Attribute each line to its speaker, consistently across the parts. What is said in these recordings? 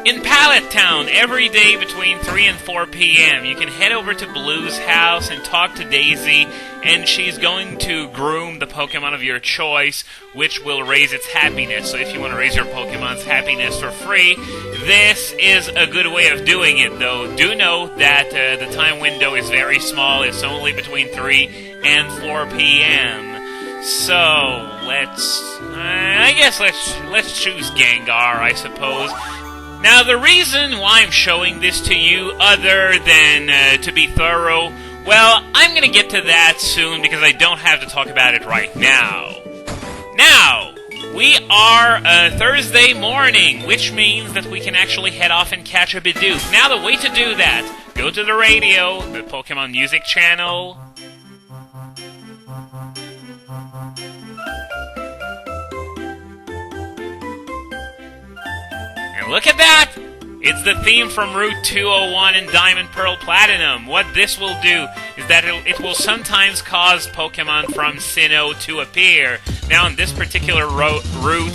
Speaker 1: In Pallet Town, every day between 3 and 4 p.m., you can head over to Blue's house and talk to Daisy, and she's going to groom the Pokemon of your choice, which will raise its happiness. So if you want to raise your Pokemon's happiness for free, this is a good way of doing it, though. Do know that the time window is very small. It's only between 3 and 4 p.m. So, let's choose Gengar, I suppose. Now, the reason why I'm showing this to you, other than to be thorough, well, I'm going to get to that soon because I don't have to talk about it right now. Now, we are Thursday morning, which means that we can actually head off and catch a Bidoof. Now, the way to do that, go to the radio, the Pokemon Music channel. Look at that! It's the theme from Route 201 in Diamond Pearl Platinum. What this will do is that it will sometimes cause Pokemon from Sinnoh to appear. Now, on this particular route,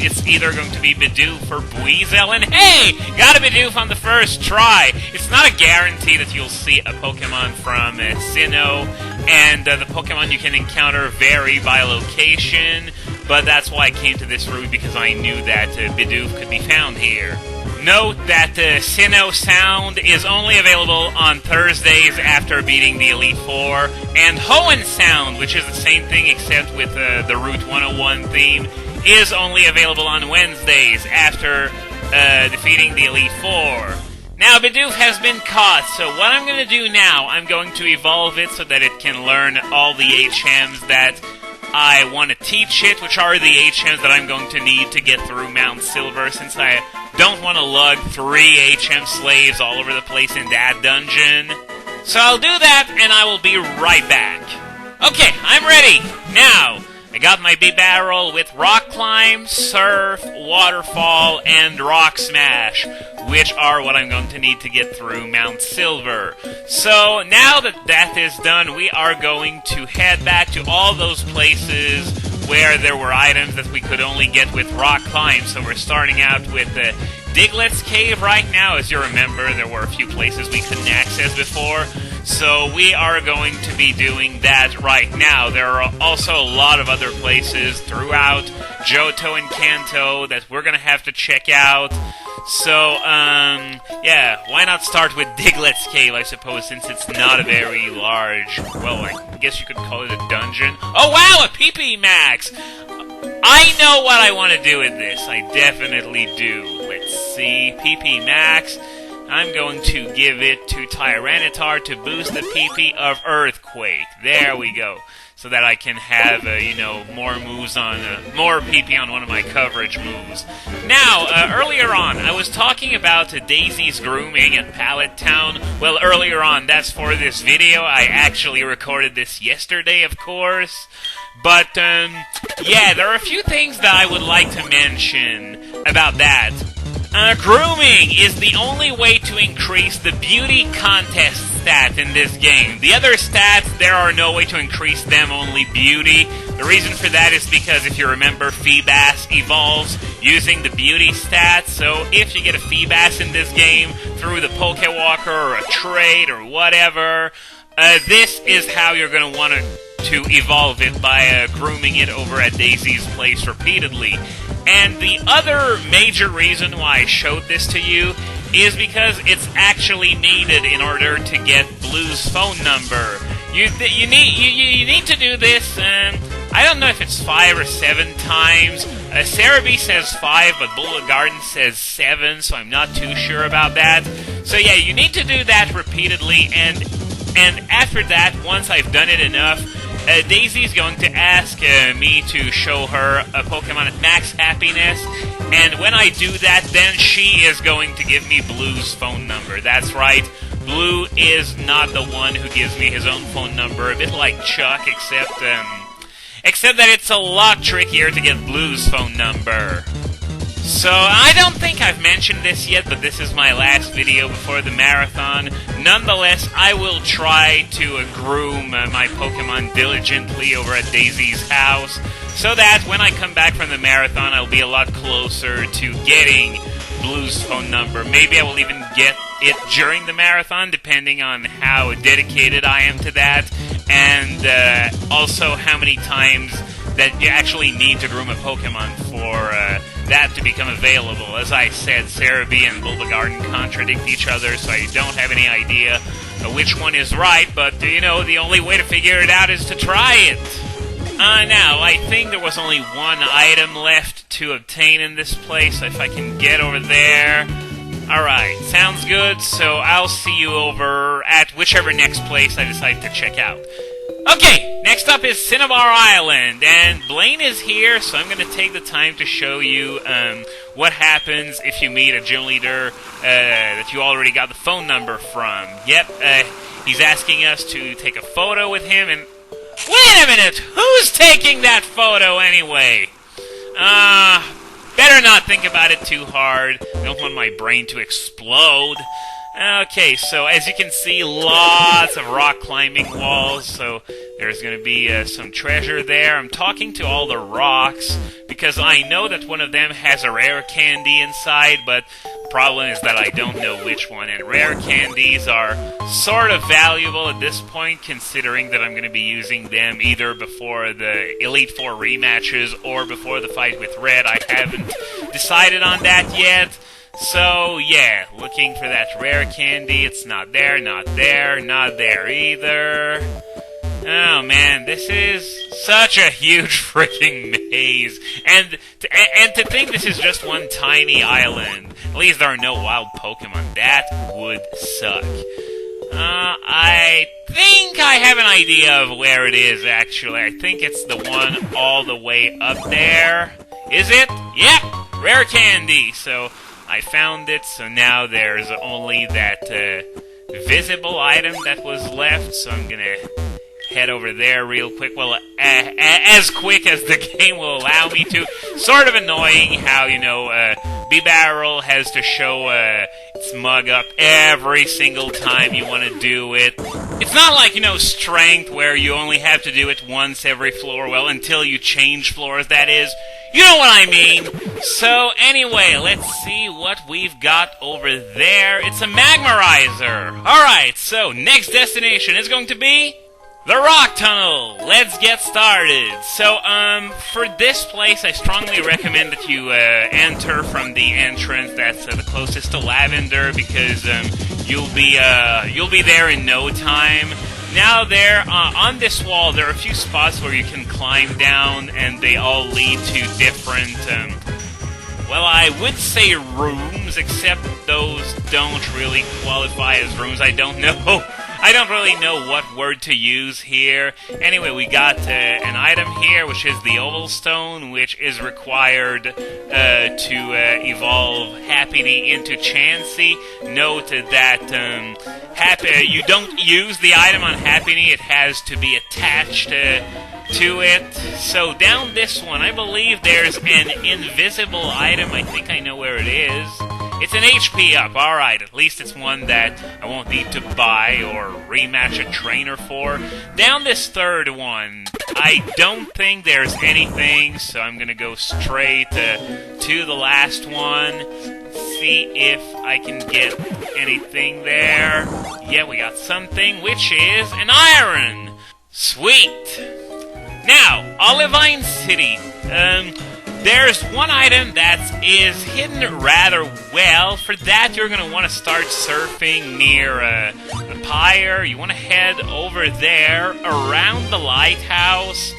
Speaker 1: it's either going to be Bidoof or Buizel, and hey! Got a Bidoof on the first try! It's not a guarantee that you'll see a Pokemon from Sinnoh, and the Pokemon you can encounter vary by location, but that's why I came to this route, because I knew that Bidoof could be found here. Note that Sinnoh Sound is only available on Thursdays after beating the Elite Four, and Hoenn Sound, which is the same thing except with the Route 101 theme, is only available on Wednesdays after defeating the Elite Four. Now, Bidoof has been caught, so what I'm going to do now, I'm going to evolve it so that it can learn all the HMs that I want to teach it, which are the HMs that I'm going to need to get through Mount Silver, since I don't want to lug 3 HM slaves all over the place in that dungeon. So I'll do that, and I will be right back. Okay, I'm ready. Now, I got my B-Barrel with Rock Climb, Surf, Waterfall, and Rock Smash, which are what I'm going to need to get through Mount Silver. So, now that that is done, we are going to head back to all those places where there were items that we could only get with Rock Climb. So we're starting out with Diglett's Cave right now. As you remember, there were a few places we couldn't access before. So we are going to be doing that right now. There are also a lot of other places throughout Johto and Kanto that we're going to have to check out. So, yeah, why not start with Diglett's Cave, I suppose, since it's not a very large, well, I guess you could call it a dungeon. Oh, wow, a PP Max! I know what I want to do with this. I definitely do. Let's see, PP Max. I'm going to give it to Tyranitar to boost the PP of Earthquake. There we go. So that I can have, more moves on, more PP on one of my coverage moves. Now, earlier on, I was talking about Daisy's grooming at Pallet Town. Well, earlier on, that's for this video. I actually recorded this yesterday, of course. But, yeah, there are a few things that I would like to mention about that. Grooming is the only way to increase the beauty contest stat in this game. The other stats, there are no way to increase them, only beauty. The reason for that is because, if you remember, Feebas evolves using the beauty stat. So if you get a Feebas in this game through the Pokewalker or a trade or whatever, this is how you're going to want to evolve it, by grooming it over at Daisy's place repeatedly. And the other major reason why I showed this to you is because it's actually needed in order to get Blue's phone number. You need to do this, I don't know if it's 5 or 7 times. Cerebi says 5, but Bullet Garden says 7, so I'm not too sure about that. So yeah, you need to do that repeatedly, and after that, once I've done it enough, Daisy's going to ask me to show her a Pokemon at max happiness, and when I do that, then she is going to give me Blue's phone number. That's right, Blue is not the one who gives me his own phone number, a bit like Chuck, except that it's a lot trickier to get Blue's phone number. So, I don't think I've mentioned this yet, but this is my last video before the marathon. Nonetheless, I will try to groom my Pokemon diligently over at Daisy's house, so that when I come back from the marathon, I'll be a lot closer to getting Blue's phone number. Maybe I will even get it during the marathon, depending on how dedicated I am to that, and also how many times that you actually need to groom a Pokemon for that to become available. As I said, Cerebi and Bulbagarden contradict each other, so I don't have any idea which one is right, but, you know, the only way to figure it out is to try it. Now, I think there was only one item left to obtain in this place, if I can get over there. Alright, sounds good, so I'll see you over at whichever next place I decide to check out. Okay, next up is Cinnabar Island, and Blaine is here, so I'm going to take the time to show you what happens if you meet a gym leader that you already got the phone number from. Yep, he's asking us to take a photo with him, and... Wait a minute! Who's taking that photo anyway? Better not think about it too hard. I don't want my brain to explode. Okay, so as you can see, lots of rock climbing walls, so there's going to be some treasure there. I'm talking to all the rocks, because I know that one of them has a rare candy inside, but the problem is that I don't know which one, and rare candies are sort of valuable at this point, considering that I'm going to be using them either before the Elite Four rematches or before the fight with Red. I haven't decided on that yet. So, yeah, looking for that rare candy. It's not there, not there, not there either. Oh, man, this is such a huge freaking maze. And to think this is just one tiny island. At least there are no wild Pokemon. That would suck. I think I have an idea of where it is, actually. I think it's the one all the way up there. Is it? Yep, rare candy. So... I found it, so now there's only that visible item that was left, so I'm gonna head over there real quick. Well, as quick as the game will allow me to. Sort of annoying how, you know, B-Barrel has to show its mug up every single time you want to do it. It's not like, you know, Strength, where you only have to do it once every floor, well, until you change floors, that is. You know what I mean! So, anyway, let's see what we've got over there. It's a Magmarizer! Alright, so, next destination is going to be... the Rock Tunnel! Let's get started! So, for this place, I strongly recommend that you, enter from the entrance that's the closest to Lavender, because, you'll be there in no time. Now there, on this wall, there are a few spots where you can climb down, and they all lead to different, well, I would say rooms, except those don't really qualify as rooms. I don't know. I don't really know what word to use here. Anyway, we got an item here, which is the Oval Stone, which is required to evolve Happiny into Chansey. Note that you don't use the item on Happiny. It has to be attached to it. So down this one, I believe there's an invisible item. I think I know where it is. It's an HP up, alright, at least it's one that I won't need to buy or rematch a trainer for. Down this third one, I don't think there's anything, so I'm gonna go straight to the last one, see if I can get anything there. Yeah, we got something, which is an iron! Sweet! Now, Olivine City. There's one item that is hidden rather well. For that, you're going to want to start surfing near the pier. You want to head over there, around the lighthouse,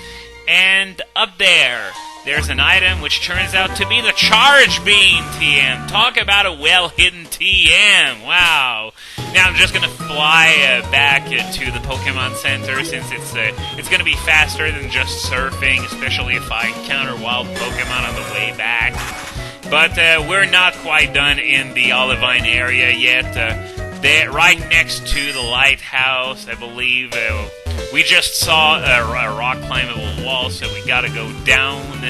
Speaker 1: and up there. There's an item which turns out to be the Charge Beam TM. Talk about a well-hidden TM. Wow. Now I'm just going to fly back to the Pokemon Center, since it's going to be faster than just surfing, especially if I encounter wild Pokemon on the way back. But we're not quite done in the Olivine area yet. Right next to the lighthouse, I believe, we just saw a rock climbable wall, so we gotta go down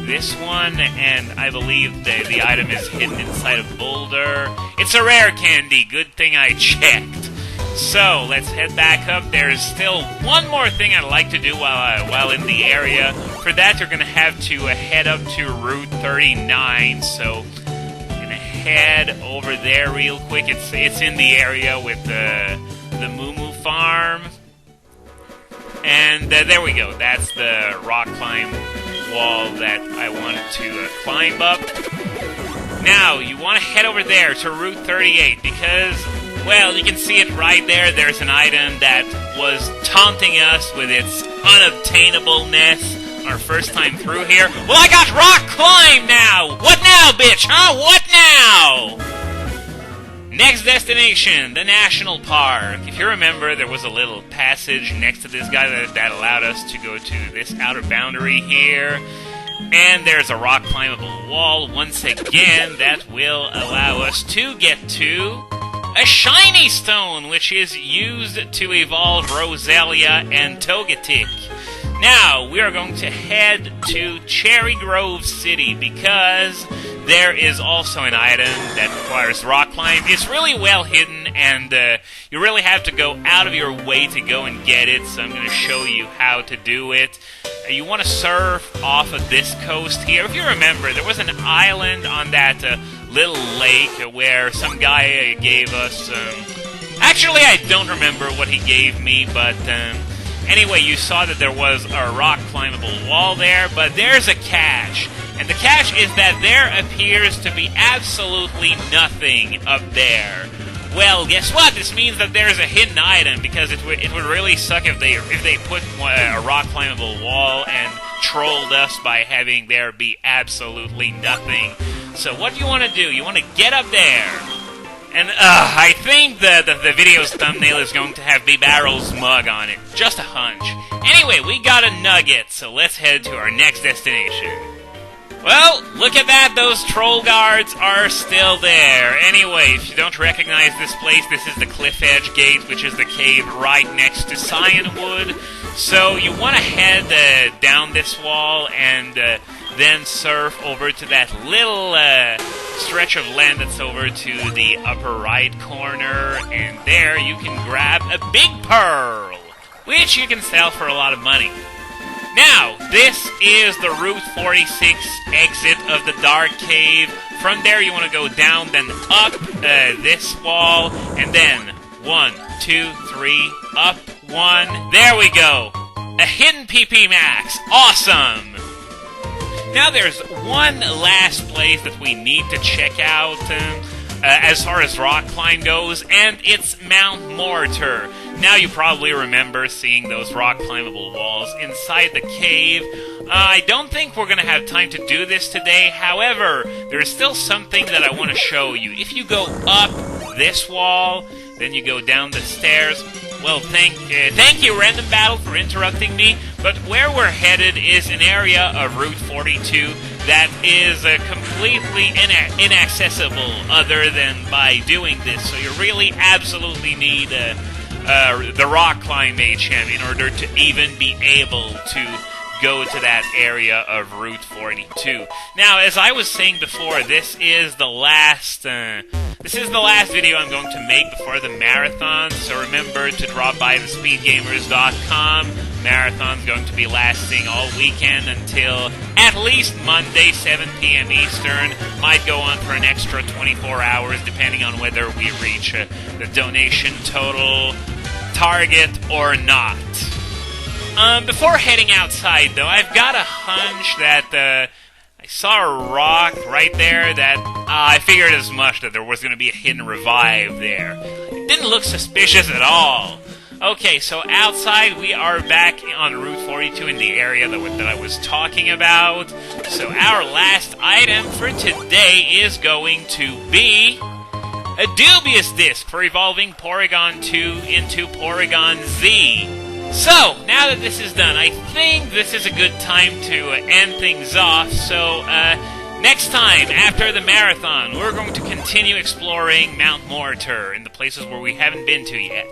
Speaker 1: this one, and I believe the item is hidden inside a boulder. It's a rare candy, good thing I checked. So, let's head back up. There's still one more thing I'd like to do while in the area. For that, you're gonna have to head up to Route 39, so... head over there real quick. It's in the area with the Moo Moo Farm. And there we go. That's the rock climb wall that I wanted to climb up. Now, you want to head over there to Route 38 because, well, you can see it right there. There's an item that was taunting us with its unobtainableness our first time through here. Well, I got rock climb now! What now, bitch? Huh? What now? Next destination, the National Park. If you remember, there was a little passage next to this guy that allowed us to go to this outer boundary here. And there's a rock climbable wall once again that will allow us to get to a shiny stone, which is used to evolve Roselia and Togetic. Now, we are going to head to Cherry Grove City because there is also an item that requires rock climb. It's really well hidden, and you really have to go out of your way to go and get it, so I'm going to show you how to do it. You want to surf off of this coast here. If you remember, there was an island on that little lake where some guy gave us... Actually, I don't remember what he gave me, but... Anyway, you saw that there was a rock climbable wall there, but there's a catch. And the catch is that there appears to be absolutely nothing up there. Well, guess what? This means that there's a hidden item, because it would really suck if they put a rock climbable wall and trolled us by having there be absolutely nothing. So what do you want to do? You want to get up there. And I think that the video's thumbnail is going to have B-Barrel's mug on it. Just a hunch. Anyway, we got a nugget, so let's head to our next destination. Well, look at that, those troll guards are still there. Anyway, if you don't recognize this place, this is the Cliff Edge Gate, which is the cave right next to Cyanwood. So you want to head down this wall and then surf over to that little stretch of land that's over to the upper right corner, and there you can grab a big pearl, which you can sell for a lot of money. Now, this is the Route 46 exit of the Dark Cave. From there, you want to go down, then up this wall, and then 1, 2, 3, up 1. There we go. A hidden PP Max. Awesome. Now, there's one last place that we need to check out as far as rock climb goes, and it's Mount Mortar. Now, you probably remember seeing those rock climbable walls inside the cave. I don't think we're going to have time to do this today. However, there's still something that I want to show you. If you go up this wall, then you go down the stairs. Well, thank you, Random Battle, for interrupting me. But where we're headed is an area of Route 42 that is completely inaccessible other than by doing this. So you really absolutely need the rock climb HM in order to even be able to go to that area of Route 42. Now, as I was saying before, this is the last video I'm going to make before the marathon, so remember to drop by thespeedgamers.com. Marathon's going to be lasting all weekend until at least Monday, 7 p.m. Eastern. Might go on for an extra 24 hours, depending on whether we reach the donation total target or not. Before heading outside, though, I've got a hunch that I saw a rock right there that I figured as much, that there was going to be a hidden revive there. It didn't look suspicious at all. Okay, so outside we are back on Route 42 in the area that I was talking about. So our last item for today is going to be a dubious disc for evolving Porygon 2 into Porygon Z. So, now that this is done, I think this is a good time to end things off. So, next time, after the marathon, we're going to continue exploring Mount Mortar in the places where we haven't been to yet.